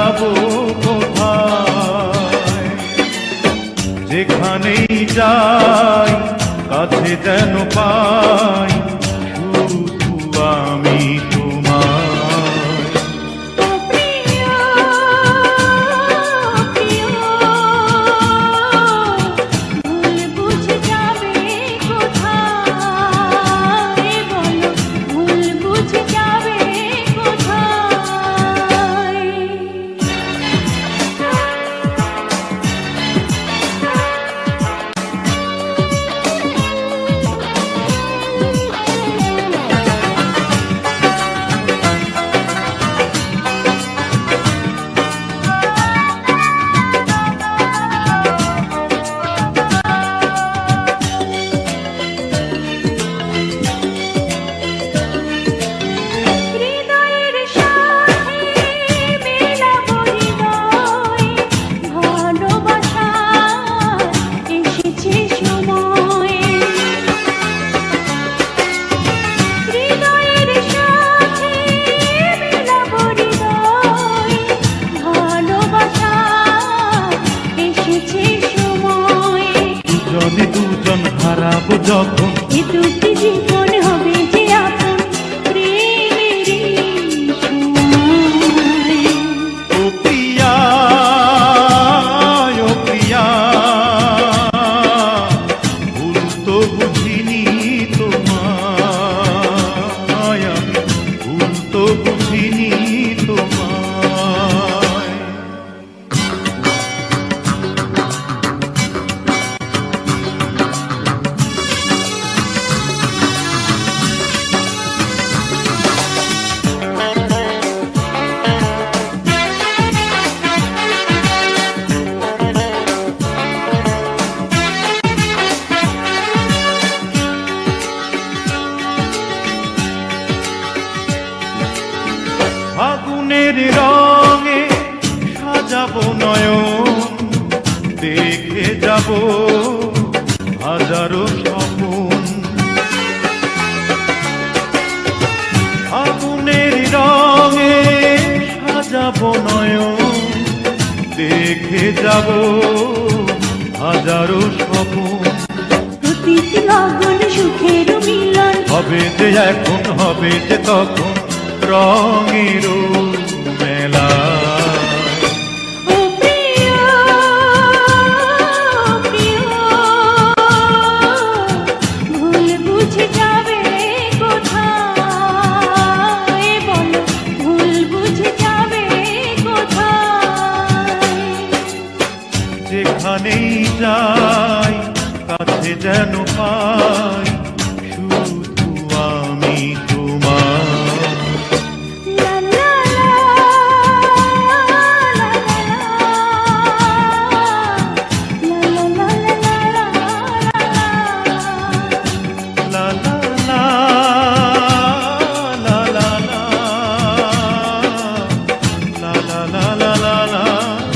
যাব কোথায়? যেখানেই যাই কাছে যেন পাই শুধু আমি তোমায়। দুজন হারাবো যখন এ দুটি জীবন হবে যে আপন প্রেমেরই সময়। ও প্রিয়া, ও প্রিয়া, ভুল তো বুঝিনি তোমায়, ভুল তো বুঝিনি তোমায়। ফাগুনের রঙে সাজাবো নয়ন, দেখে যাব হাজারো স্বপন। ফাগুনের রঙে সাজাবো নয়ন, দেখে যাব হাজারো স্বপন। প্রতিটি লগন সুখের মিলন হবে যে এখন, হবে যে তখন রঙের মেলা। ও প্রিয়, প্রিয়, ভুল বুঝে যাবে কোথায়? বলো ভুল বুঝে যাবে কোথায়? যেখানেই যাই কাছে যেন পাই শুধু আমি তোমায়। la la la la